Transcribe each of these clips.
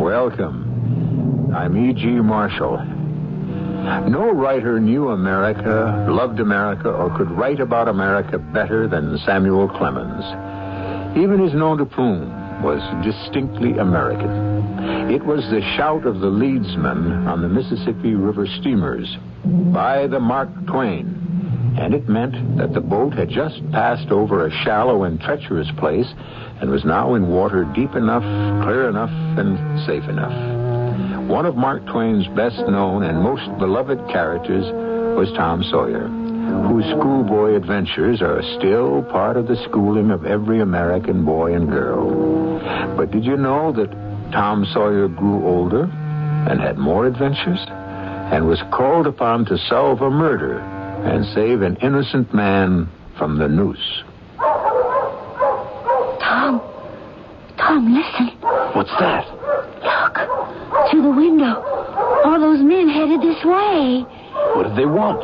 Welcome. I'm E.G. Marshall. No writer knew America, loved America, or could write about America better than Samuel Clemens. Even his nom de plume was distinctly American. It was the shout of the leadsman on the Mississippi River steamers, "By the Mark Twain." And it meant that the boat had just passed over a shallow and treacherous place and was now in water deep enough, clear enough, and safe enough. One of Mark Twain's best-known and most beloved characters was Tom Sawyer, whose schoolboy adventures are still part of the schooling of every American boy and girl. But did you know that Tom Sawyer grew older and had more adventures and was called upon to solve a murder and save an innocent man from the noose? Tom, listen. What's that? Look, through the window. All those men headed this way. What did they want?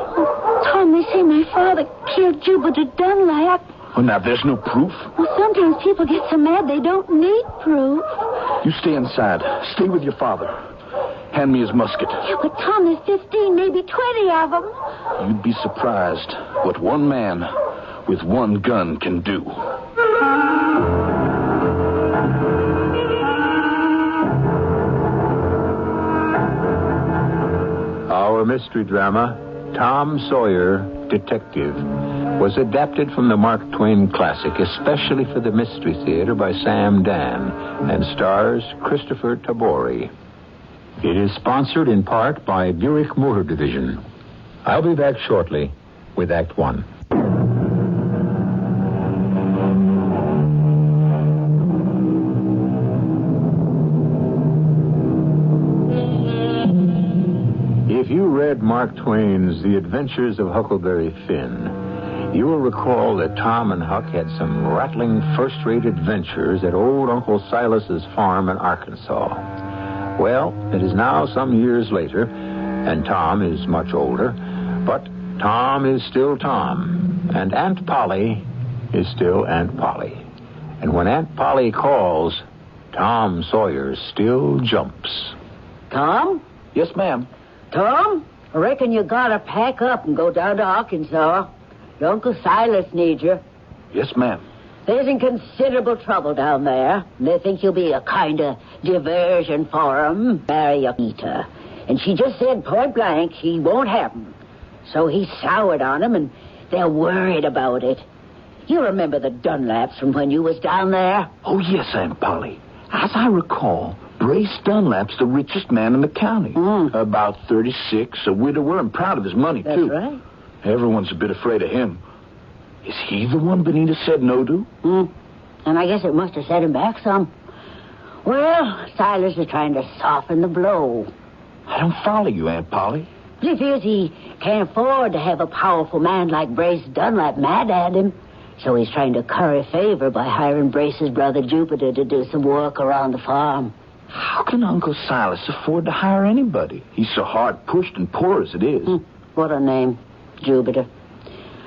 Tom, they say my father killed Jupiter Dunlap. Oh, now, there's no proof. Well, sometimes people get so mad they don't need proof. You stay inside. Stay with your father. Hand me his musket. Yeah, but Tom, there's 15, maybe 20 of them. You'd be surprised what one man with one gun can do. Our mystery drama, Tom Sawyer, Detective, was adapted from the Mark Twain classic, especially for the Mystery Theater by Sam Dan, and stars Christopher Tabori. It is sponsored in part by Buick Motor Division. I'll be back shortly with Act One. If you read Mark Twain's The Adventures of Huckleberry Finn, you will recall that Tom and Huck had some rattling first-rate adventures at old Uncle Silas's farm in Arkansas. Well, it is now some years later, and Tom is much older, but Tom is still Tom, and Aunt Polly is still Aunt Polly. And when Aunt Polly calls, Tom Sawyer still jumps. Tom? Yes, ma'am. Tom, I reckon you gotta pack up and go down to Arkansas. Your Uncle Silas needs you. Yes, ma'am. There's in considerable trouble down there. They think you'll be a kind of diversion for 'em. Marry Anita. And she just said point blank she won't have 'em. So he soured on 'em, and they're worried about it. You remember the Dunlaps from when you was down there? Oh, yes, Aunt Polly. As I recall, Brace Dunlap's the richest man in the county. About 36, a widower, and proud of his money, too. That's right. Everyone's a bit afraid of him. Is he the one Benita said no to? And I guess it must have set him back some. Well, Silas is trying to soften the blow. I don't follow you, Aunt Polly. He feels he can't afford to have a powerful man like Brace Dunlap mad at him. So he's trying to curry favor by hiring Brace's brother Jupiter to do some work around the farm. How can Uncle Silas afford to hire anybody? He's so hard-pushed and poor as it is. What a name, Jupiter.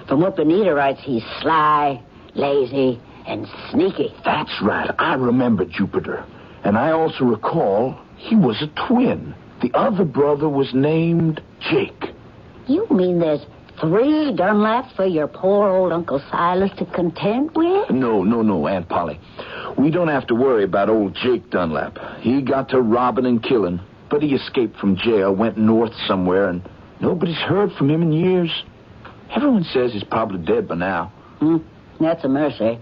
From what Benita writes, he's sly, lazy, and sneaky. That's right. I remember Jupiter. And I also recall he was a twin. The other brother was named Jake. You mean there's 3 Dunlaps for your poor old Uncle Silas to contend with? No, Aunt Polly. We don't have to worry about old Jake Dunlap. He got to robbing and killing, but he escaped from jail, went north somewhere, and nobody's heard from him in years. Everyone says he's probably dead by now. That's a mercy.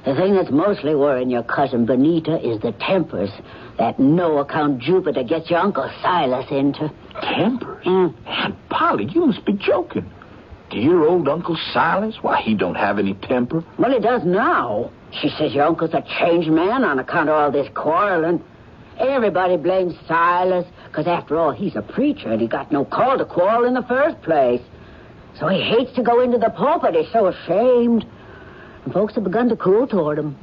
The thing that's mostly worrying your cousin Benita is the tempers that no-account Jupiter gets your Uncle Silas into. Tempers? Aunt Polly, you must be joking. Dear old Uncle Silas? Why, he don't have any temper. Well, he does now. She says your uncle's a changed man on account of all this quarreling. Everybody blames Silas, because after all, he's a preacher, and he got no call to quarrel in the first place. So he hates to go into the pulpit. He's so ashamed. And folks have begun to cool toward him.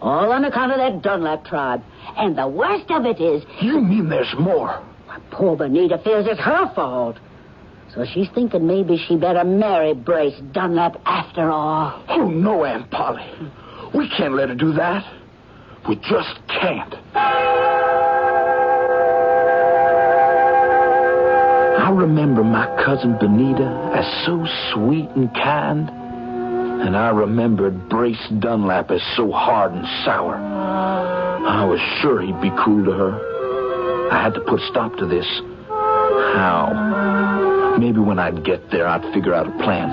All on account of that Dunlap tribe. And the worst of it is... You mean there's more? My poor Benita feels it's her fault. So she's thinking maybe she better marry Brace Dunlap after all. Oh, no, Aunt Polly. We can't let her do that. We just can't. remember my cousin Benita as so sweet and kind. And I remembered Brace Dunlap as so hard and sour. I was sure he'd be cool to her. I had to put a stop to this. How? Maybe when I'd get there, I'd figure out a plan.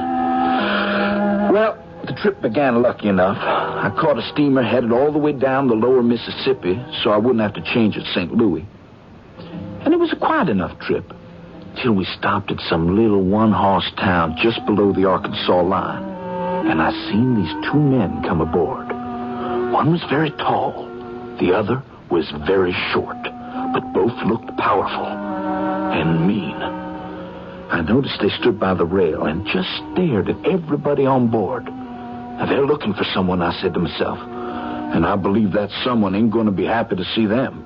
Well, the trip began lucky enough. I caught a steamer headed all the way down the lower Mississippi, so I wouldn't have to change at St. Louis. And it was a quiet enough trip, till we stopped at some little one-horse town just below the Arkansas line. And I seen these two men come aboard. One was very tall. The other was very short, but both looked powerful and mean. I noticed they stood by the rail and just stared at everybody on board. Now, they're looking for someone, I said to myself, and I believe that someone ain't going to be happy to see them.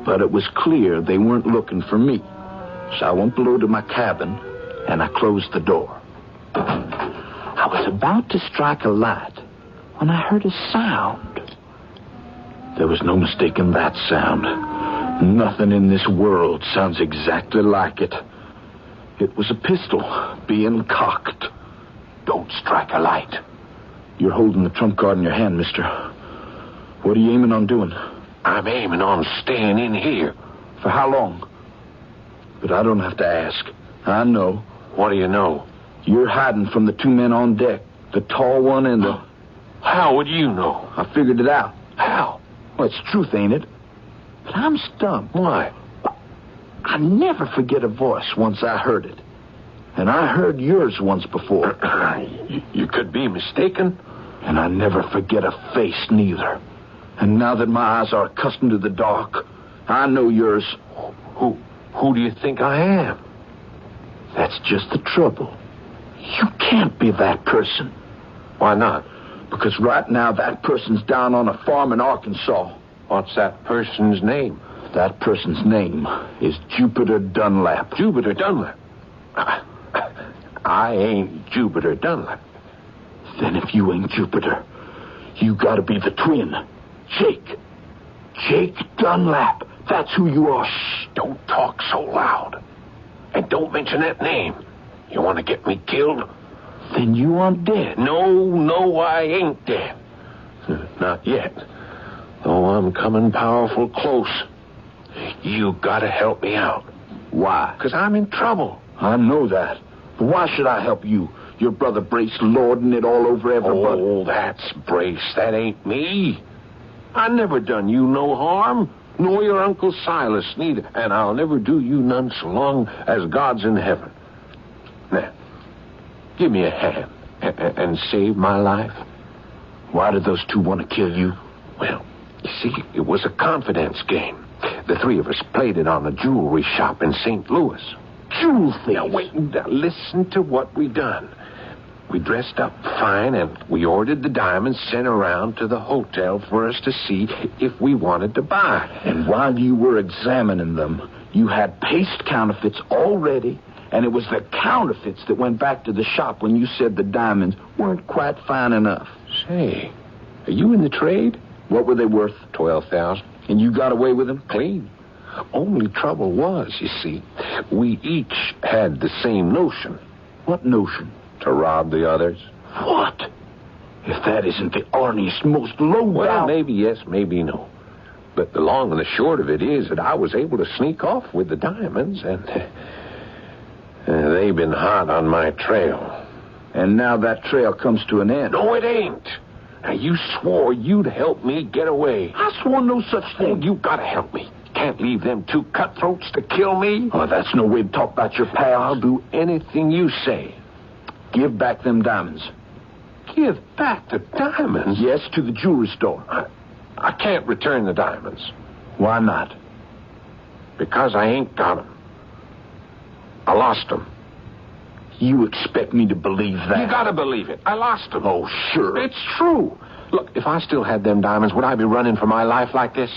But it was clear they weren't looking for me. So I went below to my cabin, and I closed the door. I was about to strike a light when I heard a sound. There was no mistaking that sound. Nothing in this world sounds exactly like it. It was a pistol being cocked. Don't strike a light. You're holding the trump card in your hand, mister. What are you aiming on doing? I'm aiming on staying in here. For how long? But I don't have to ask. I know. What do you know? You're hiding from the two men on deck. The tall one and the... How would you know? I figured it out. How? Well, it's truth, ain't it? But I'm stumped. Why? I never forget a voice once I heard it. And I heard yours once before. You could be mistaken. And I never forget a face, neither. And now that my eyes are accustomed to the dark, I know yours. Who do you think I am? That's just the trouble. You can't be that person. Why not? Because right now that person's down on a farm in Arkansas. What's that person's name? That person's name is Jupiter Dunlap. Jupiter Dunlap? I ain't Jupiter Dunlap. Then if you ain't Jupiter, you gotta be the twin. Jake Dunlap. That's who you are. Shh, don't talk so loud. And don't mention that name. You want to get me killed? Then you aren't dead. No, I ain't dead. Not yet. Though I'm coming powerful close. You gotta help me out. Why? Because I'm in trouble. I know that. But why should I help you? Your brother Brace lording it all over everybody. Oh, that's Brace. That ain't me. I never done you no harm. Nor your Uncle Silas, neither. And I'll never do you none so long as God's in heaven. Now, give me a hand and save my life. Why did those two want to kill you? Well, you see, it was a confidence game. The three of us played it on a jewelry shop in St. Louis. Jewel thieves? Now, wait, listen to what we done. We dressed up fine, and we ordered the diamonds sent around to the hotel for us to see if we wanted to buy. And while you were examining them, you had paste counterfeits all ready, and it was the counterfeits that went back to the shop when you said the diamonds weren't quite fine enough. Say, are you in the trade? What were they worth? $12,000. And you got away with them? Clean. Only trouble was, you see, we each had the same notion. What notion? To rob the others. What? If that isn't the orniest, most low-down... Well, maybe yes, maybe no. But the long and the short of it is that I was able to sneak off with the diamonds, and they've been hot on my trail. And now that trail comes to an end. No, it ain't. Now, you swore you'd help me get away. I swore no such thing. Oh, you gotta help me. Can't leave them two cutthroats to kill me. Oh, that's no way to talk about your pal. I'll do anything you say. Give back them diamonds. Give back the diamonds? Yes, to the jewelry store. I can't return the diamonds. Why not? Because I ain't got them. I lost them. You expect me to believe that? You gotta believe it. I lost them. Oh, sure. It's true. Look, if I still had them diamonds, would I be running for my life like this?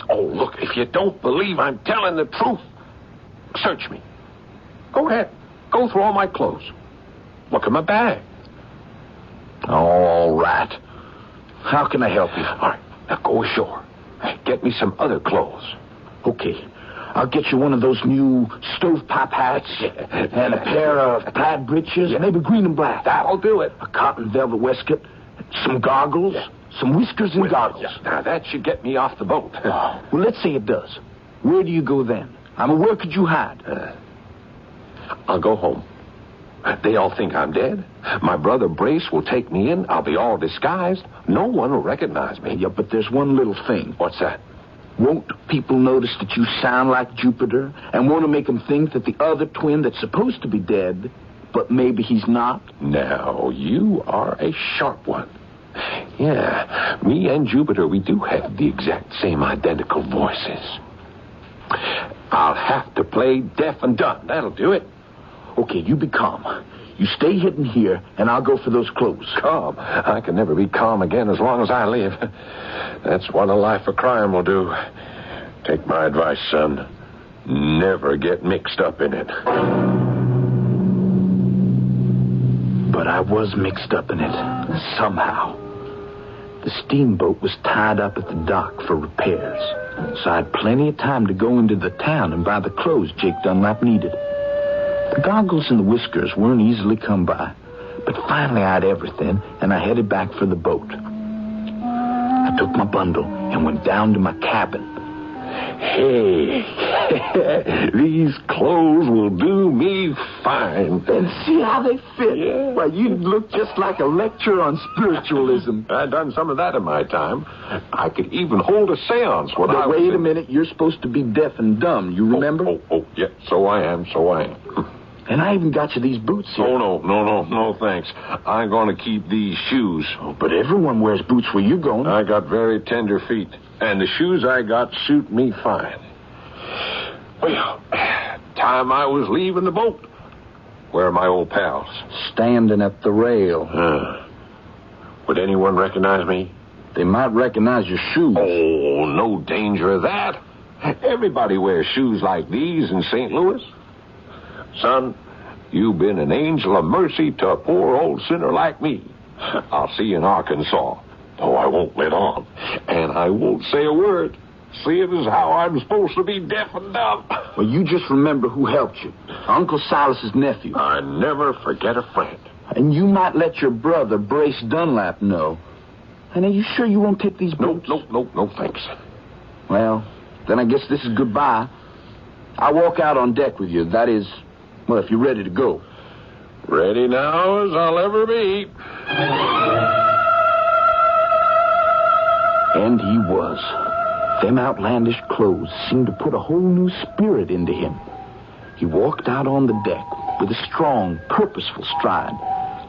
Oh, look, if you don't believe I'm telling the truth, search me. Go ahead. Go through all my clothes. Look at my bag. All right. How can I help you? All right, now go ashore. Get me some other clothes. Okay. I'll get you one of those new stovepipe hats and a pair of plaid breeches, maybe green and black. That'll do it. A cotton velvet waistcoat, some goggles, some whiskers and goggles. Now, that should get me off the boat. Well, let's say it does. Where do you go then? Where could you hide? I'll go home. They all think I'm dead. My brother Brace will take me in. I'll be all disguised. No one will recognize me. Yeah, but there's one little thing. What's that? Won't people notice that you sound like Jupiter and want to make them think that the other twin that's supposed to be dead, but maybe he's not? Now, you are a sharp one. Yeah, me and Jupiter, we do have the exact same identical voices. I'll have to play deaf and dumb. That'll do it. Okay, you be calm. You stay hidden here, and I'll go for those clothes. Calm? I can never be calm again as long as I live. That's what a life of crime will do. Take my advice, son. Never get mixed up in it. But I was mixed up in it, somehow. The steamboat was tied up at the dock for repairs, so I had plenty of time to go into the town and buy the clothes Jake Dunlap needed. The goggles and the whiskers weren't easily come by, but finally I had everything, and I headed back for the boat. I took my bundle and went down to my cabin. Hey, these clothes will do me fine. And see how they fit. Yeah. Why, you look just like a lecture on spiritualism. I've done some of that in my time. I could even hold a seance when I was... Wait a minute, you're supposed to be deaf and dumb, you remember? Yeah, so I am. And I even got you these boots here. Oh, no, thanks. I'm going to keep these shoes. Oh, but everyone wears boots where you're going. I got very tender feet, and the shoes I got suit me fine. Well, time I was leaving the boat. Where are my old pals? Standing at the rail. Would anyone recognize me? They might recognize your shoes. Oh, no danger of that. Everybody wears shoes like these in St. Louis. Son, you've been an angel of mercy to a poor old sinner like me. I'll see you in Arkansas. Oh, I won't let on. And I won't say a word, seeing as how I'm supposed to be deaf and dumb. Well, you just remember who helped you. Uncle Silas's nephew. I never forget a friend. And you might let your brother, Brace Dunlap, know. And are you sure you won't take these boots? No, thanks. Well, then I guess this is goodbye. I'll walk out on deck with you. That is... well, if you're ready to go. Ready now as I'll ever be. And he was. Them outlandish clothes seemed to put a whole new spirit into him. He walked out on the deck with a strong, purposeful stride,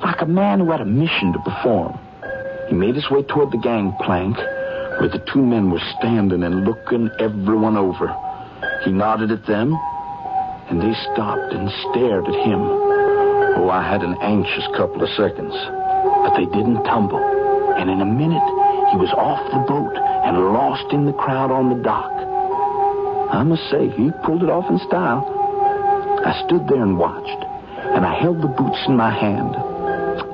like a man who had a mission to perform. He made his way toward the gangplank, where the two men were standing and looking everyone over. He nodded at them, and they stopped and stared at him. Oh, I had an anxious couple of seconds. But they didn't tumble. And in a minute, he was off the boat and lost in the crowd on the dock. I must say, he pulled it off in style. I stood there and watched, and I held the boots in my hand.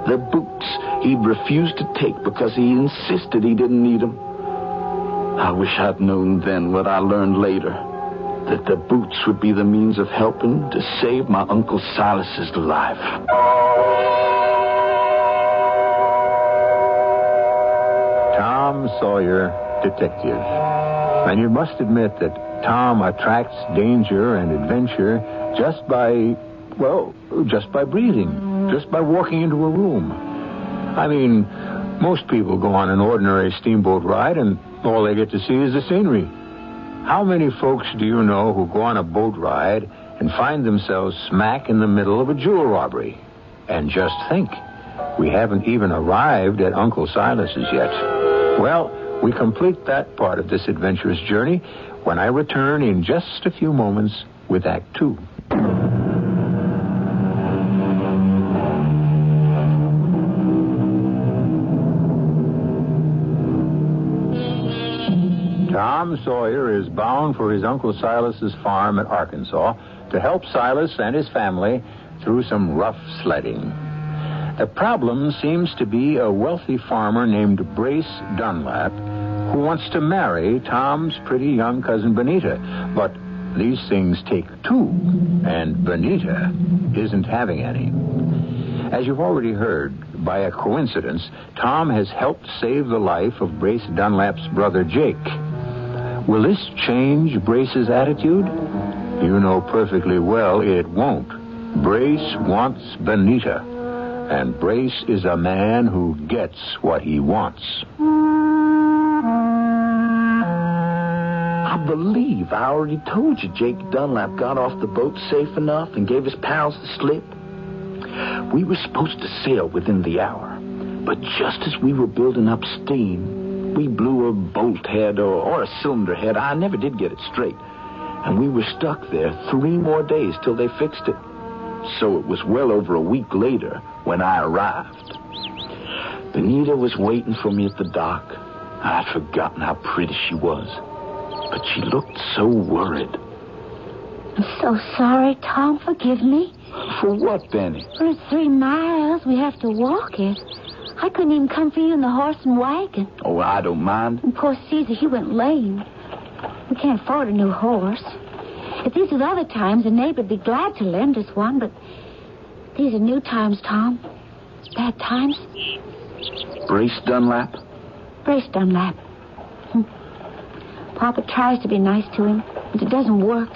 The boots he'd refused to take because he insisted he didn't need them. I wish I'd known then what I learned later. That the boots would be the means of helping to save my Uncle Silas's life. Tom Sawyer, detective. And you must admit that Tom attracts danger and adventure just by breathing, just by walking into a room. I mean, most people go on an ordinary steamboat ride and all they get to see is the scenery. How many folks do you know who go on a boat ride and find themselves smack in the middle of a jewel robbery? And just think, we haven't even arrived at Uncle Silas's yet. Well, we complete that part of this adventurous journey when I return in just a few moments with Act 2. Tom Sawyer is bound for his Uncle Silas's farm at Arkansas to help Silas and his family through some rough sledding. The problem seems to be a wealthy farmer named Brace Dunlap who wants to marry Tom's pretty young cousin Benita. But These things take two, and Benita isn't having any. As you've already heard, by a coincidence, Tom has helped save the life of Brace Dunlap's brother, Jake. Will this change Brace's attitude? You know perfectly well it won't. Brace wants Benita, and Brace is a man who gets what he wants. I believe I already told you Jake Dunlap got off the boat safe enough and gave his pals the slip. We were supposed to sail within the hour, but just as we were building up steam, we blew a bolt head or a cylinder head. I never did get it straight. And we were stuck there 3 more days till they fixed it. So it was well over a week later when I arrived. Benita was waiting for me at the dock. I'd forgotten how pretty she was, but she looked so worried. I'm so sorry, Tom. Forgive me. For what, Benny? For it's 3 miles. We have to walk it. I couldn't even come for you in the horse and wagon. Oh, I don't mind. And poor Caesar, he went lame. We can't afford a new horse. If these was other times, a neighbor'd be glad to lend us one, but these are new times, Tom. Bad times. Brace Dunlap? Brace Dunlap. Papa tries to be nice to him, but it doesn't work.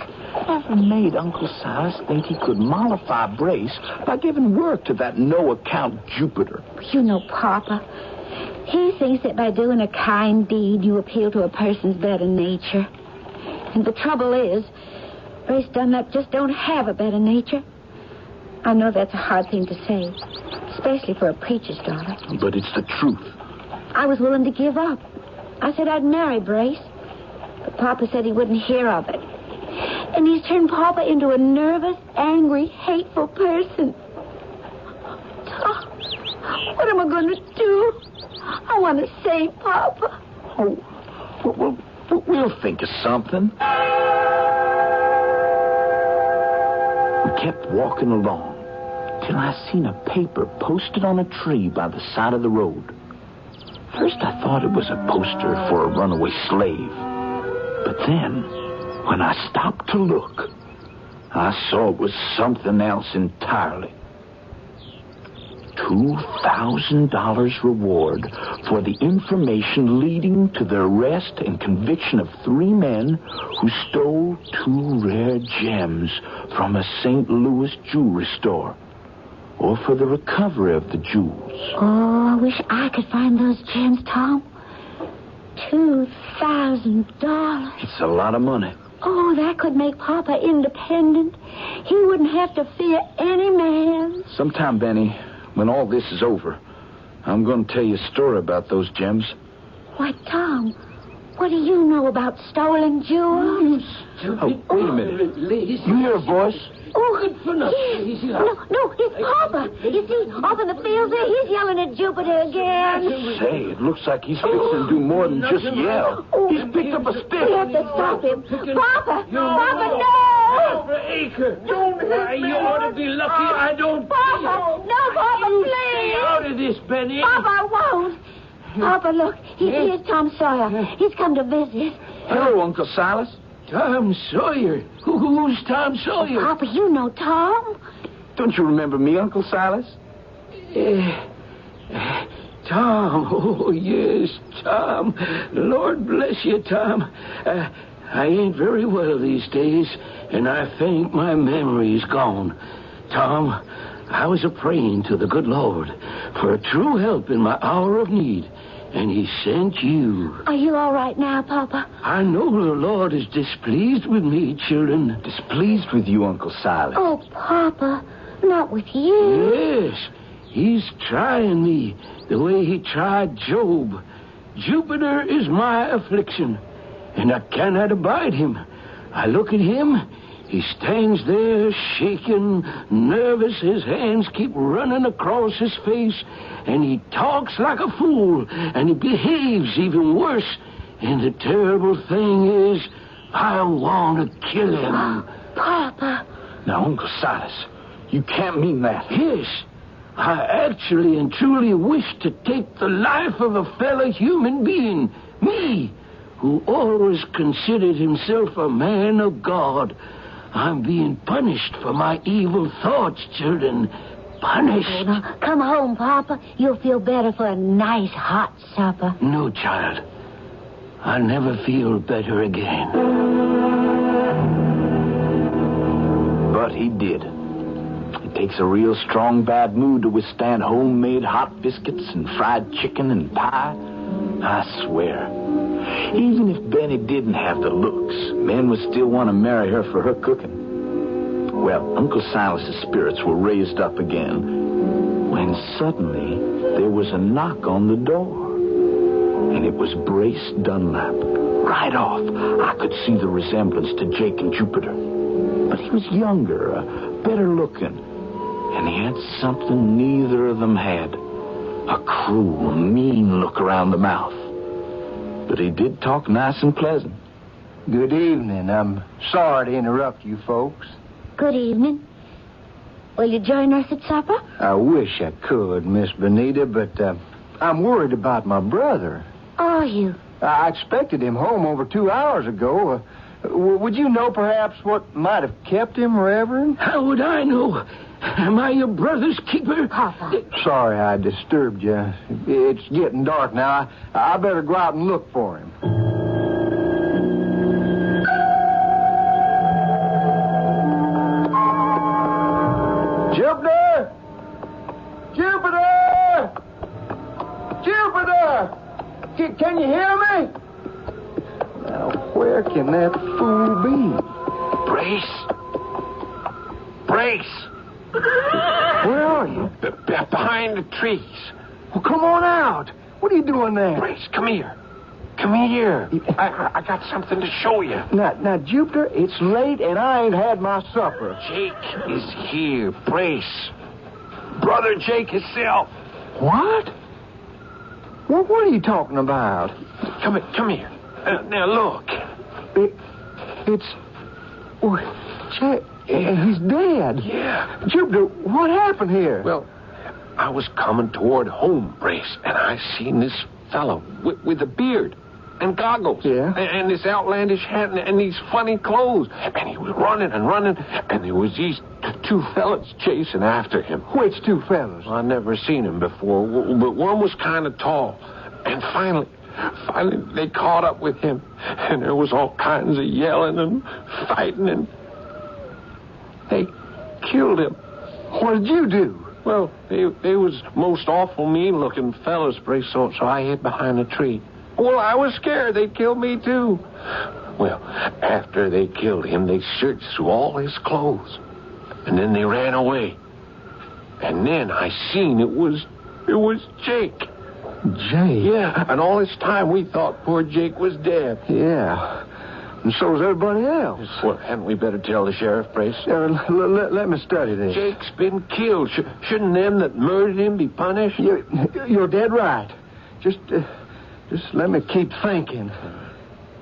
Never made Uncle Silas think he could mollify Brace by giving work to that no-account Jupiter. You know Papa. He thinks that by doing a kind deed, you appeal to a person's better nature. And the trouble is, Brace Dunlap just don't have a better nature. I know that's a hard thing to say, especially for a preacher's daughter. But it's the truth. I was willing to give up. I said I'd marry Brace, but Papa said he wouldn't hear of it. And he's turned Papa into a nervous, angry, hateful person. Tom, what am I going to do? I want to save Papa. Oh, we'll think of something. We kept walking along till I seen a paper posted on a tree by the side of the road. First I thought it was a poster for a runaway slave. But then, when I stopped to look, I saw it was something else entirely. $2,000 reward for the information leading to the arrest and conviction of 3 men who stole 2 rare gems from a St. Louis jewelry store, or for the recovery of the jewels. Oh, I wish I could find those gems, Tom. $2,000. It's a lot of money. Oh, that could make Papa independent. He wouldn't have to fear any man. Sometime, Benny, when all this is over, I'm going to tell you a story about those gems. Why, Tom, what do you know about stolen jewels? Oh, wait a minute. You hear a voice? Oh, good for nothing. Yes. No, it's Papa. You see, off in the field there, he's yelling at Jupiter again. Say, it looks like he's fixing to do more than just yell. He's picked up a stick. We have to stop him. Papa, Papa, no! Acre, don't hit me. You ought to be lucky I don't... Papa, no, Papa, please. Stay out of this, Benny. Papa, I won't. Papa, look, here's Tom Sawyer. He's come to visit. Hello, Uncle Silas. Tom Sawyer. Who's Tom Sawyer? Papa, you know Tom. Don't you remember me, Uncle Silas? Tom. Oh, yes, Tom. Lord bless you, Tom. I ain't very well these days, and I think my memory's gone. Tom, I was a-praying to the good Lord for a true help in my hour of need, and he sent you. Are you all right now, Papa? I know the Lord is displeased with me, children. Displeased with you, Uncle Silas? Oh, Papa, not with you. Yes, he's trying me the way he tried Job. Jupiter is my affliction, and I cannot abide him. I look at him. He stands there shaking, nervous. His hands keep running across his face, and he talks like a fool, and he behaves even worse. And the terrible thing is, I want to kill him. Papa. Now, Uncle Silas, you can't mean that. Yes, I actually and truly wish to take the life of a fellow human being. Me, who always considered himself a man of God. I'm being punished for my evil thoughts, children. Punished. Now, come home, Papa. You'll feel better for a nice hot supper. No, child. I'll never feel better again. But he did. It takes a real strong bad mood to withstand homemade hot biscuits and fried chicken and pie. I swear. Even if Benny didn't have the looks, men would still want to marry her for her cooking. Well, Uncle Silas's spirits were raised up again when suddenly there was a knock on the door. And it was Brace Dunlap. Right off, I could see the resemblance to Jake and Jupiter. But he was younger, better looking. And he had something neither of them had. A cruel, mean look around the mouth. But he did talk nice and pleasant. Good evening. I'm sorry to interrupt you folks. Good evening. Will you join us at supper? I wish I could, Miss Benita, but I'm worried about my brother. Are you? I expected him home over 2 hours ago. Would you know perhaps what might have kept him, Reverend? How would I know? Am I your brother's keeper? Papa. Sorry I disturbed you. It's getting dark now. I better go out and look for him. Jupiter! Jupiter! Jupiter! Can you hear me? Now, where can that fool be? Brace! Where are you? Behind the trees. Well, come on out. What are you doing there? Brace, come here. Come here. I got something to show you. Now, Jupiter, it's late and I ain't had my supper. Jake is here. Brace. Brother Jake himself. What? What are you talking about? Come here. Now, look. It's... Oh, Jake, he's dead. Yeah. Jupiter, what happened here? Well, I was coming toward home, Brace, and I seen this fellow with a beard and goggles. Yeah. And this outlandish hat and these funny clothes. And he was running, and there was these two fellas chasing after him. Which two fellas? I never seen him before, but one was kind of tall. And finally, they caught up with him, and there was all kinds of yelling and fighting, and they killed him. What did you do? Well, they was most awful mean-looking fellas, Brace, so I hid behind a tree. Well, I was scared they'd kill me, too. Well, after they killed him, they searched through all his clothes, and then they ran away. And then I seen it was Jake. Jake? Yeah, and all this time we thought poor Jake was dead. Yeah. And so is everybody else. Well, hadn't we better tell the sheriff, Brace? Let me study this. Jake's been killed. Shouldn't them that murdered him be punished? You're dead right. Just let me keep thinking.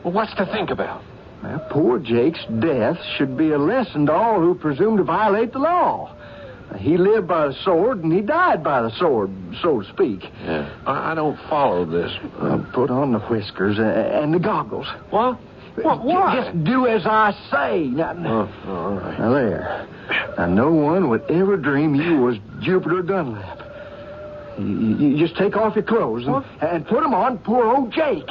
Well, what's to think about? Well, poor Jake's death should be a lesson to all who presume to violate the law. He lived by the sword, and he died by the sword, so to speak. Yeah, I don't follow this. Put on the whiskers and the goggles. What? What? Just do as I say. Now, all right. Now, there. Now, no one would ever dream you was Jupiter Dunlap. You just take off your clothes and put them on poor old Jake.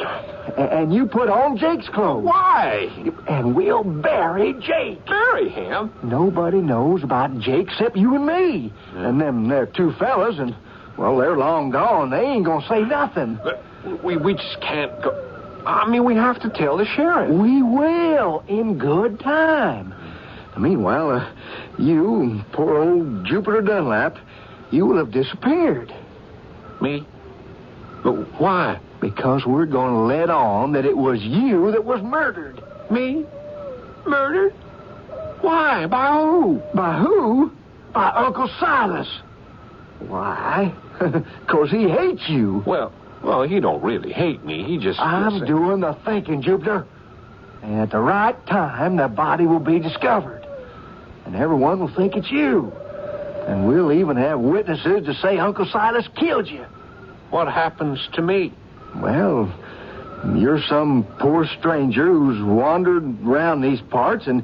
And you put on Jake's clothes. Why? And we'll bury Jake. Bury him? Nobody knows about Jake except you and me. Yeah. And them there two fellas, and, well, they're long gone. They ain't gonna say nothing. But we just can't go. I mean, we have to tell the sheriff. We will, in good time. Meanwhile, you, poor old Jupiter Dunlap, you will have disappeared. Me? But why? Because we're going to let on that it was you that was murdered. Me? Murdered? Why? By who? By who? By Uncle Silas. Why? Because he hates you. Well, he don't really hate me. He just... I'm doing the thinking, Jupiter. And at the right time, the body will be discovered. And everyone will think it's you. And we'll even have witnesses to say Uncle Silas killed you. What happens to me? Well, You're some poor stranger who's wandered around these parts, and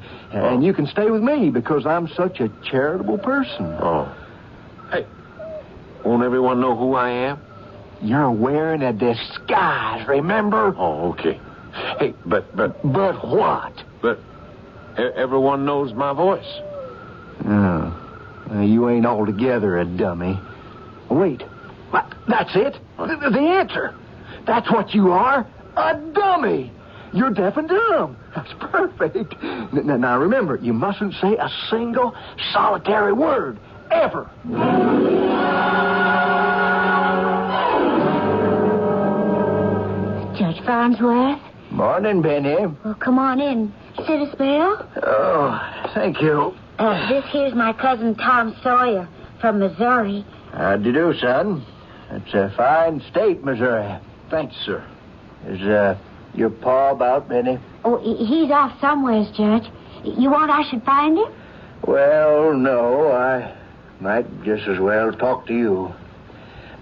you can stay with me because I'm such a charitable person. Oh. Hey, won't everyone know who I am? You're wearing a disguise, remember? Oh, okay. Hey, but what? But everyone knows my voice. Oh, you ain't altogether a dummy. Wait, that's it. The answer. That's what you are. A dummy! You're deaf and dumb. That's perfect. Now, remember, you mustn't say a single solitary word, ever. Judge Farnsworth? Morning, Benny. Well, come on in. Sit a spell. Oh, thank you. This here's my cousin Tom Sawyer from Missouri. How'd you do, son? It's a fine state, Missouri. Thanks, sir. Is your pa about, Benny? Oh, he's off somewheres, Judge. You want I should find him? Well, no. I might just as well talk to you.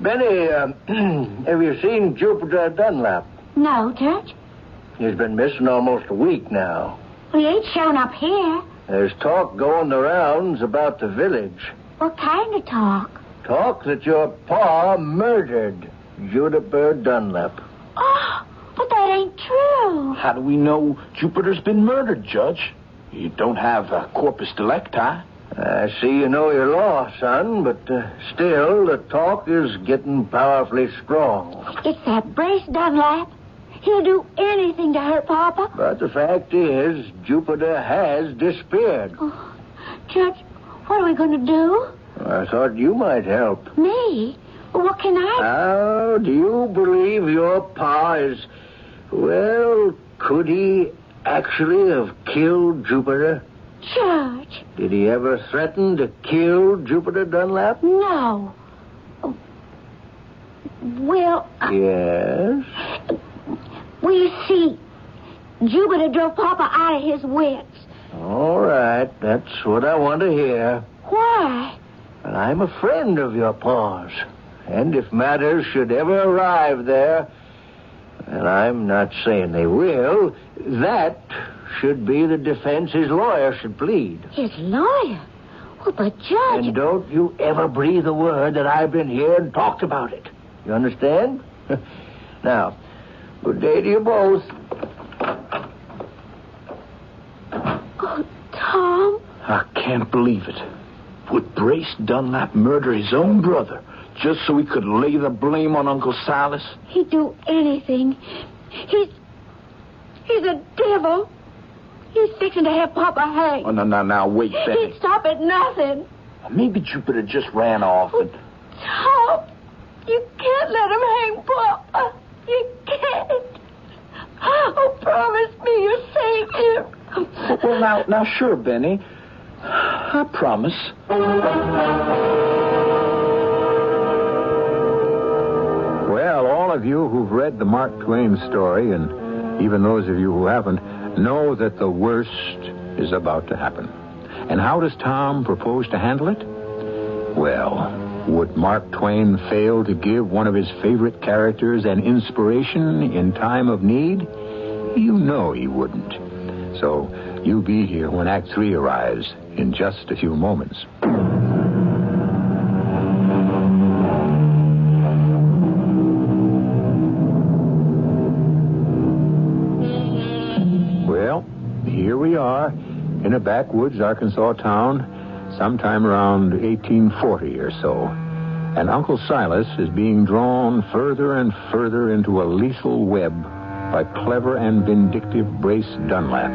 Benny, have you seen Jupiter Dunlap? No, Judge. He's been missing almost a week now. He ain't shown up here. There's talk going the rounds about the village. What kind of talk? Talk that your pa murdered Jupiter Dunlap. Oh, but that ain't true. How do we know Jupiter's been murdered, Judge? You don't have a corpus delicti. I see you know your law, son, but still, the talk is getting powerfully strong. It's that Brace Dunlap. He'll do anything to hurt Papa. But the fact is, Jupiter has disappeared. Oh, Judge, what are we going to do? I thought you might help. Me? Well, what can I... How do you believe your pa is... Well, could he actually have killed Jupiter? Judge. Did he ever threaten to kill Jupiter Dunlap? No. Oh, well... Yes? Well, you see, Jupiter drove Papa out of his wits. All right, that's what I want to hear. Why? But I'm a friend of your pa's. And if matters should ever arrive there, and I'm not saying they will, that should be the defense his lawyer should plead. His lawyer? Well, but Judge... And don't you ever breathe a word that I've been here and talked about it. You understand? Now, good day to you both. Oh, Tom. I can't believe it. Would Brace Dunlap murder his own brother just so he could lay the blame on Uncle Silas? He'd do anything. He's a devil. He's fixing to have Papa hanged. Oh, now, wait, Benny. He'd stop at nothing. Maybe Jupiter just ran off and... Tom, you can't let him hang Papa. You can't. Oh, promise me you'll save him. Well, now, sure, Benny. I promise. Well, all of you who've read the Mark Twain story, and even those of you who haven't, know that the worst is about to happen. And how does Tom propose to handle it? Well, would Mark Twain fail to give one of his favorite characters an inspiration in time of need? You know he wouldn't. So you be here when Act 3 arrives in just a few moments. Well, here we are in a backwoods Arkansas town sometime around 1840 or so. And Uncle Silas is being drawn further and further into a lethal web by clever and vindictive Brace Dunlap.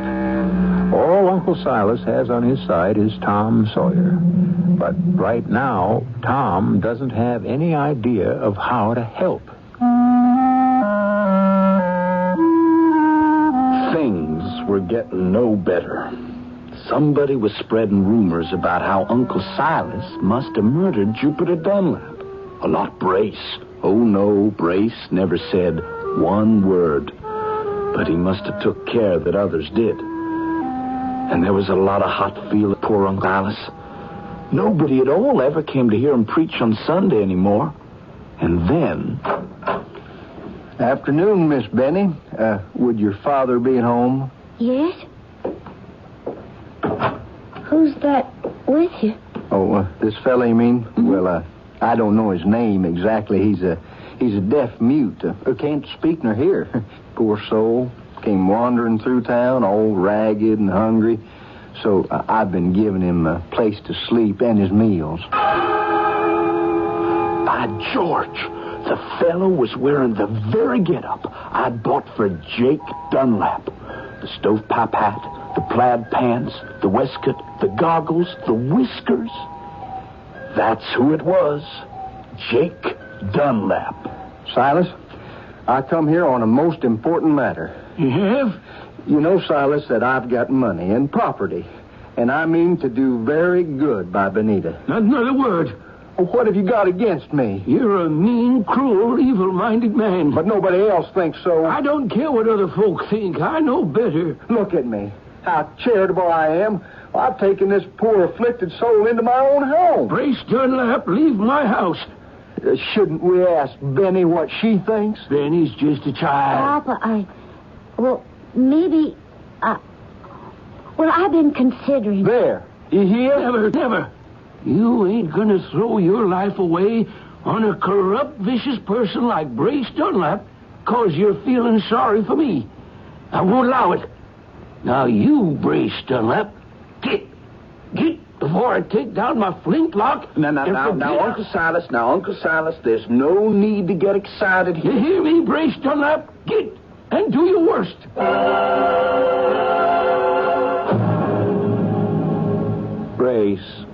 All Uncle Silas has on his side is Tom Sawyer. But right now, Tom doesn't have any idea of how to help. Things were getting no better. Somebody was spreading rumors about how Uncle Silas must have murdered Jupiter Dunlap. Not Brace. Oh, no, Brace never said one word. But he must have took care that others did. And there was a lot of hot feeling for poor Uncle Silas. Nobody at all ever came to hear him preach on Sunday anymore. And then... Afternoon, Miss Benny. Would your father be at home? Yes? Who's that with you? Oh, this fella, you mean? Mm-hmm. Well, I don't know his name exactly. He's a deaf mute. Can't speak nor hear. Poor soul. Came wandering through town, all ragged and hungry. So I've been giving him a place to sleep and his meals. By George, the fellow was wearing the very get-up I'd bought for Jake Dunlap. The stovepipe hat, the plaid pants, the waistcoat, the goggles, the whiskers. That's who it was. Jake Dunlap. Silas, I come here on a most important matter. You have? You know, Silas, that I've got money and property, and I mean to do very good by Benita. Not another word. Well, what have you got against me? You're a mean, cruel, evil-minded man. But nobody else thinks so. I don't care what other folk think. I know better. Look at me. How charitable I am. I've taken this poor, afflicted soul into my own home. Brace Dunlap, leave my house. Shouldn't we ask Benny what she thinks? Benny's just a child. Papa, maybe, I've been considering... There. You hear? Never. You ain't gonna throw your life away on a corrupt, vicious person like Brace Dunlap because you're feeling sorry for me. I won't allow it. Now you, Brace Dunlap, get before I take down my flintlock. Now, Uncle Silas, there's no need to get excited here. You hear me, Brace Dunlap? Get and do your worst. Brace,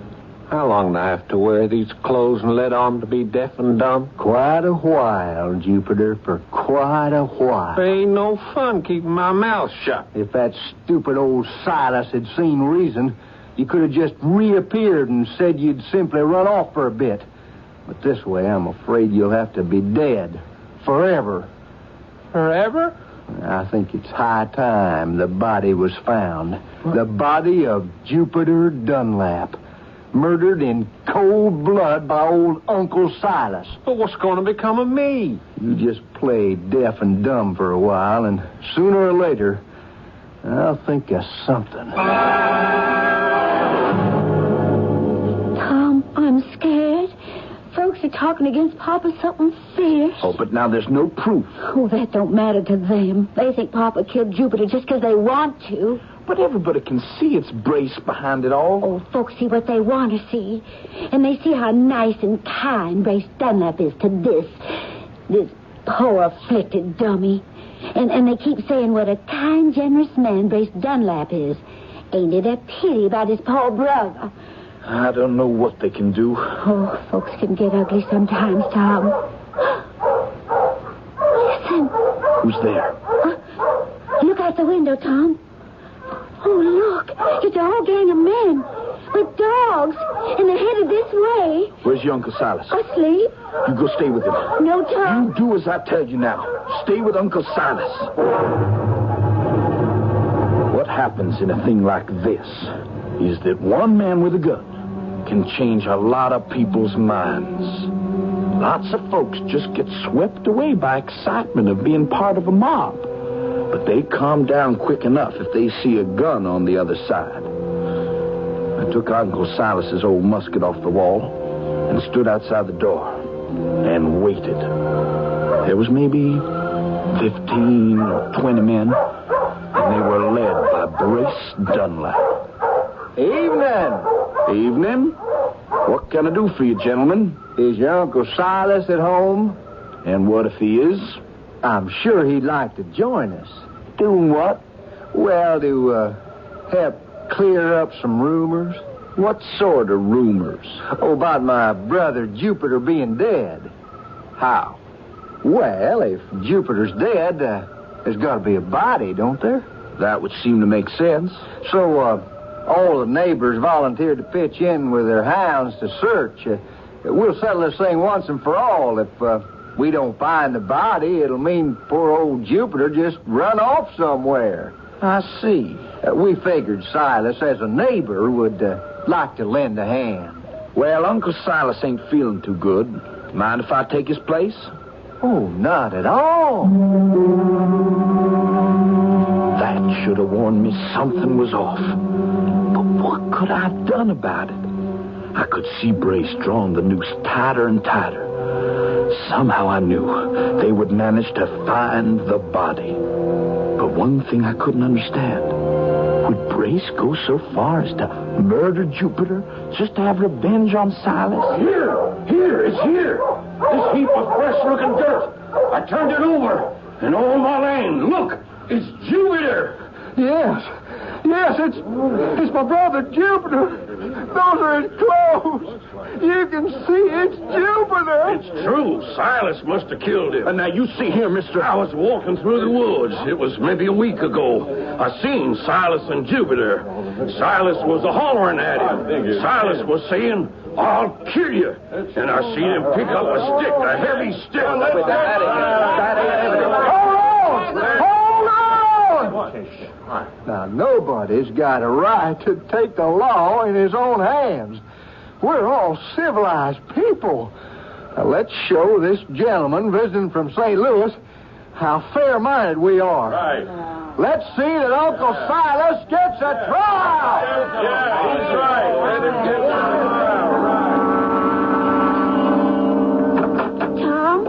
how long do I have to wear these clothes and let on to be deaf and dumb? Quite a while, Jupiter, for quite a while. It ain't no fun keeping my mouth shut. If that stupid old Silas had seen reason, you could have just reappeared and said you'd simply run off for a bit. But this way, I'm afraid you'll have to be dead. Forever. Forever? I think it's high time the body was found. What? The body of Jupiter Dunlap. Murdered in cold blood by old Uncle Silas. But what's going to become of me? You just play deaf and dumb for a while, and sooner or later, I'll think of something. Tom, I'm scared. Folks are talking against Papa something fierce. Oh, but now there's no proof. Oh, that don't matter to them. They think Papa killed Jupiter just because they want to. But everybody can see it's Brace behind it all. Oh, folks see what they want to see. And they see how nice and kind Brace Dunlap is to this poor afflicted dummy. And they keep saying what a kind, generous man Brace Dunlap is. Ain't it a pity about his poor brother? I don't know what they can do. Oh, folks can get ugly sometimes, Tom. Listen. Who's there? Look out the window, Tom. Oh, look. It's a whole gang of men with dogs, and they're headed this way. Where's your Uncle Silas? Asleep. You go stay with him. No, Tom. You do as I tell you now. Stay with Uncle Silas. What happens in a thing like this is that one man with a gun can change a lot of people's minds. Lots of folks just get swept away by excitement of being part of a mob. But they calm down quick enough if they see a gun on the other side. I took Uncle Silas's old musket off the wall and stood outside the door and waited. There was maybe 15 or 20 men, and they were led by Brace Dunlap. Evening. What can I do for you, gentlemen? Is your Uncle Silas at home? And what if he is? I'm sure he'd like to join us. Doing what? Well, to help clear up some rumors. What sort of rumors? Oh, about my brother Jupiter being dead. How? Well, if Jupiter's dead, there's got to be a body, don't there? That would seem to make sense. So, all the neighbors volunteered to pitch in with their hounds to search. We'll settle this thing once and for all. If we don't find the body, it'll mean poor old Jupiter just run off somewhere. I see. We figured Silas, as a neighbor, would like to lend a hand. Well, Uncle Silas ain't feeling too good. Mind if I take his place? Oh, not at all. That should have warned me something was off. But what could I have done about it? I could see Brace drawing the noose tighter and tighter. Somehow I knew they would manage to find the body. But one thing I couldn't understand. Would Brace go so far as to murder Jupiter just to have revenge on Silas? Here, it's here. This heap of fresh-looking dirt. I turned it over. And all my land, look, it's Jupiter. Yes, it's my brother Jupiter. Those are his clothes. You can see it's Jupiter. It's true. Silas must have killed him. And now you see here, mister. I was walking through the woods. It was maybe a week ago. I seen Silas and Jupiter. Silas was a-hollering at him. Silas was saying, I'll kill you. And I seen him pick up a stick, a heavy stick. Hold on! Now, nobody's got a right to take the law in his own hands. We're all civilized people. Now, let's show this gentleman visiting from St. Louis how fair-minded we are. Right. Let's see that Uncle Silas gets a trial. Yeah, he's right. Let him get Tom?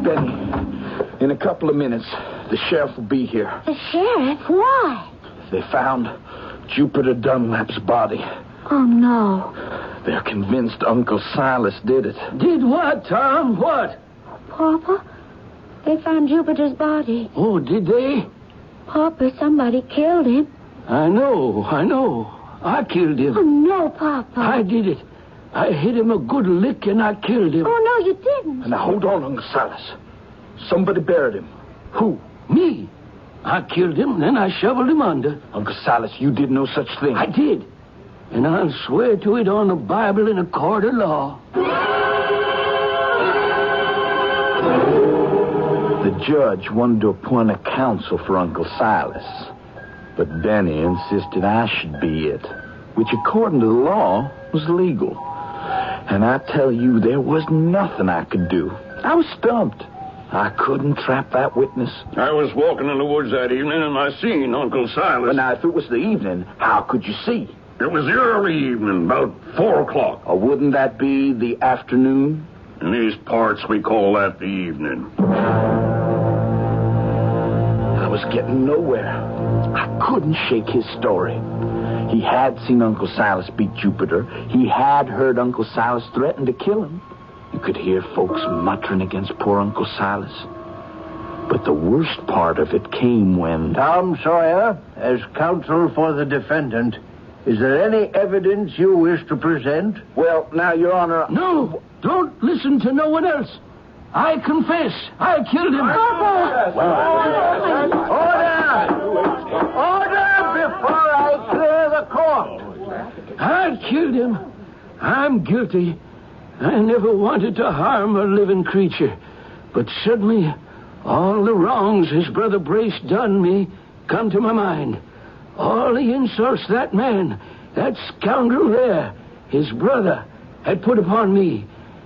Benny, in a couple of minutes, the sheriff will be here. The sheriff? Why? They found Jupiter Dunlap's body. Oh, no. They're convinced Uncle Silas did it. Did what, Tom? What? Papa, they found Jupiter's body. Oh, did they? Papa, somebody killed him. I know. I killed him. Oh, no, Papa. I did it. I hit him a good lick and I killed him. Oh, no, you didn't. Now, hold on, Uncle Silas. Somebody buried him. Who? Me. I killed him, then I shoveled him under. Uncle Silas, you did no such thing. I did. And I'll swear to it on the Bible in a court of law. The judge wanted to appoint a counsel for Uncle Silas. But Benny insisted I should be it, which according to the law was legal. And I tell you, there was nothing I could do. I was stumped. I couldn't trap that witness. I was walking in the woods that evening and I seen Uncle Silas. But now, if it was the evening, how could you see? It was the early evening, about 4 o'clock. Or wouldn't that be the afternoon? In these parts, we call that the evening. I was getting nowhere. I couldn't shake his story. He had seen Uncle Silas beat Jupiter. He had heard Uncle Silas threaten to kill him. You could hear folks muttering against poor Uncle Silas. But the worst part of it came when... Tom Sawyer, as counsel for the defendant, is there any evidence you wish to present? Well, now, Your Honor... No, don't listen to no one else. I confess, I killed him. Order before I clear the court. I killed him. I'm guilty. I never wanted to harm a living creature. But suddenly, all the wrongs his brother Brace done me come to my mind. All the insults that man, that scoundrel there, his brother, had put upon me.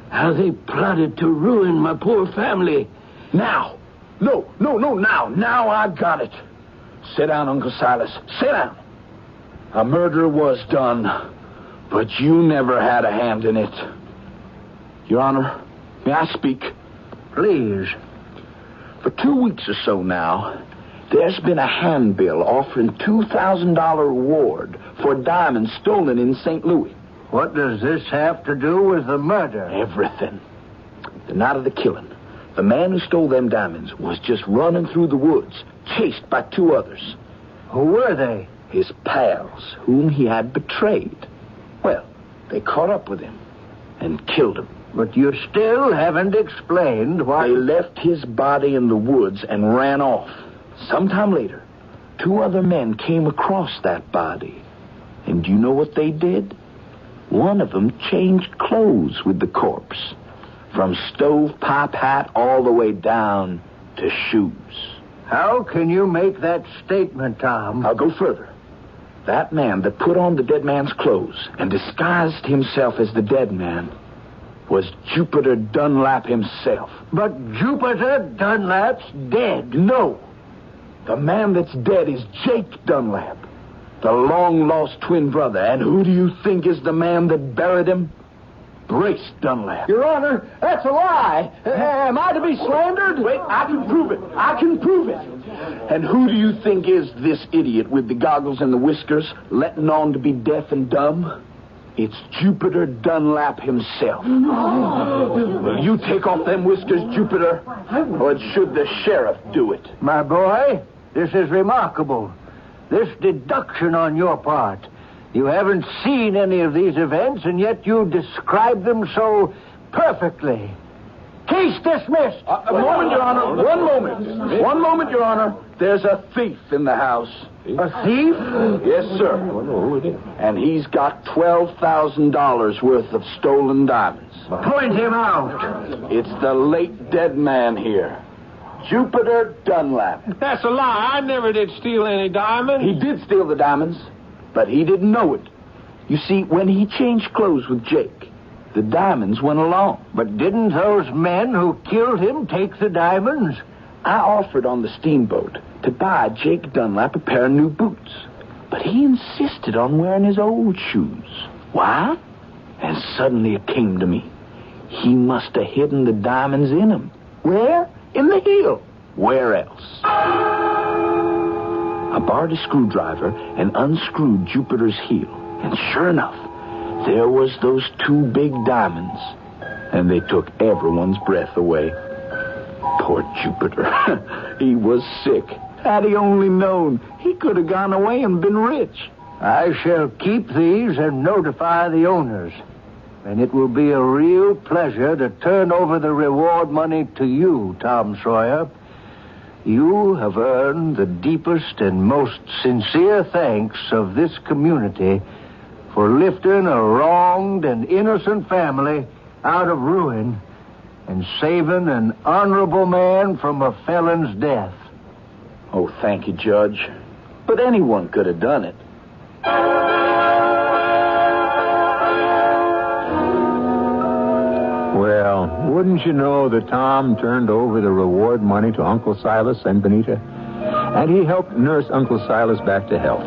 How they plotted to ruin my poor family. Now. Now I got it. Sit down, Uncle Silas. Sit down. A murder was done, but you never had a hand in it. Your Honor, may I speak? Please. For 2 weeks or so now, there's been a handbill offering $2,000 reward for diamonds stolen in St. Louis. What does this have to do with the murder? Everything. The night of the killing, the man who stole them diamonds was just running through the woods, chased by 2 others. Who were they? His pals, whom he had betrayed. Well, they caught up with him and killed him. But you still haven't explained why... They left his body in the woods and ran off. Sometime later, 2 other men came across that body. And do you know what they did? One of them changed clothes with the corpse. From stovepipe hat all the way down to shoes. How can you make that statement, Tom? I'll go further. That man that put on the dead man's clothes and disguised himself as the dead man was Jupiter Dunlap himself. But Jupiter Dunlap's dead. No. The man that's dead is Jake Dunlap, the long-lost twin brother. And who do you think is the man that buried him? Brace Dunlap. Your Honor, that's a lie. Am I to be slandered? Wait, I can prove it. I can prove it. And who do you think is this idiot with the goggles and the whiskers, letting on to be deaf and dumb? It's Jupiter Dunlap himself. No. Will you take off them whiskers, Jupiter? Or should the sheriff do it? My boy, this is remarkable. This deduction on your part. You haven't seen any of these events, and yet you describe them so perfectly. Case dismissed. A moment, Your Honor. One moment. One moment, Your Honor. There's a thief in the house. A thief? Yes, sir. And he's got $12,000 worth of stolen diamonds. Point him out. It's the late dead man here, Jupiter Dunlap. That's a lie. I never did steal any diamonds. He did steal the diamonds, but he didn't know it. You see, when he changed clothes with Jake, the diamonds went along. But didn't those men who killed him take the diamonds? I offered on the steamboat to buy Jake Dunlap a pair of new boots, but he insisted on wearing his old shoes. Why? And suddenly it came to me. He must have hidden the diamonds in him. Where? In the heel. Where else? I borrowed a screwdriver and unscrewed Jupiter's heel. And sure enough, there was those two big diamonds. And they took everyone's breath away. Poor Jupiter. He was sick. Had he only known, he could have gone away and been rich. I shall keep these and notify the owners. And it will be a real pleasure to turn over the reward money to you, Tom Sawyer. You have earned the deepest and most sincere thanks of this community for lifting a wronged and innocent family out of ruin and saving an honorable man from a felon's death. Oh, thank you, Judge. But anyone could have done it. Well, wouldn't you know that Tom turned over the reward money to Uncle Silas and Benita? And he helped nurse Uncle Silas back to health.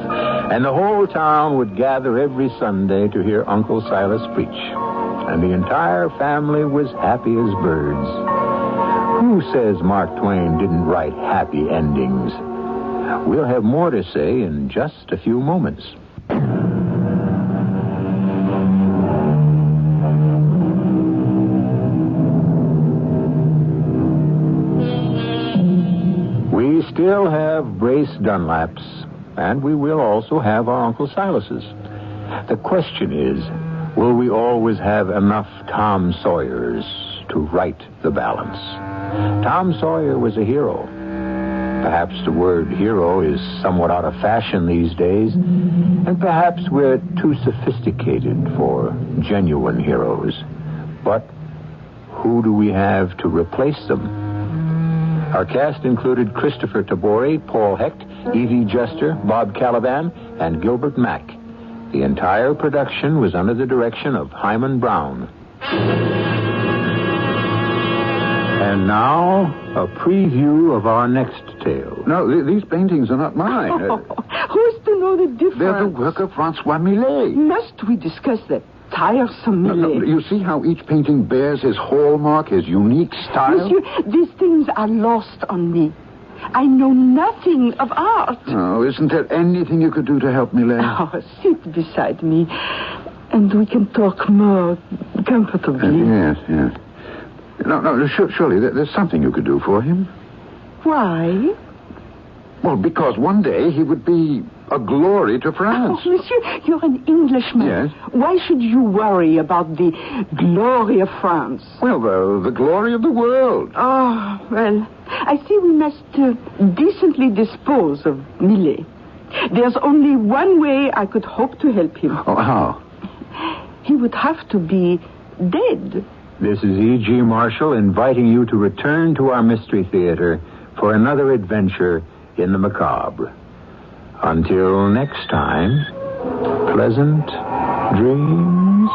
And the whole town would gather every Sunday to hear Uncle Silas preach. And the entire family was happy as birds. Who says Mark Twain didn't write happy endings? We'll have more to say in just a few moments. We still have Brace Dunlaps, and we will also have our Uncle Silas's. The question is, will we always have enough Tom Sawyers to right the balance? Tom Sawyer was a hero. Perhaps the word hero is somewhat out of fashion these days, and perhaps we're too sophisticated for genuine heroes. But who do we have to replace them? Our cast included Christopher Tabori, Paul Hecht, Evie Juster, Bob Caliban, and Gilbert Mack. The entire production was under the direction of Hyman Brown. And now, a preview of our next tale. No, these paintings are not mine. Who's to know the difference? They're the work of Francois Millet. Must we discuss that tiresome Millet? No, you see how each painting bears his hallmark, his unique style? Monsieur, these things are lost on me. I know nothing of art. Oh, isn't there anything you could do to help Millet? Oh, sit beside me, and we can talk more comfortably. Yes. No, surely there's something you could do for him. Why? Well, because one day he would be a glory to France. Oh, monsieur, you're an Englishman. Yes. Why should you worry about the glory of France? Well, the glory of the world. Oh, well, I see we must decently dispose of Millet. There's only one way I could hope to help him. Oh, how? He would have to be dead. This is E.G. Marshall inviting you to return to our Mystery Theater for another adventure in the macabre. Until next time, pleasant dreams.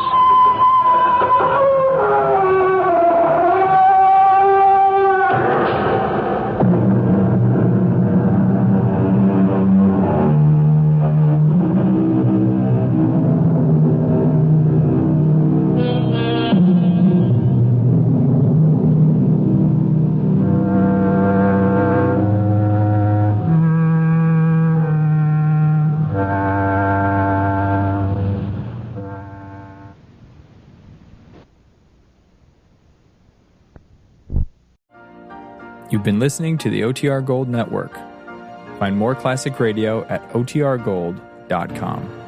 You've been listening to the OTR Gold Network. Find more classic radio at otrgold.com.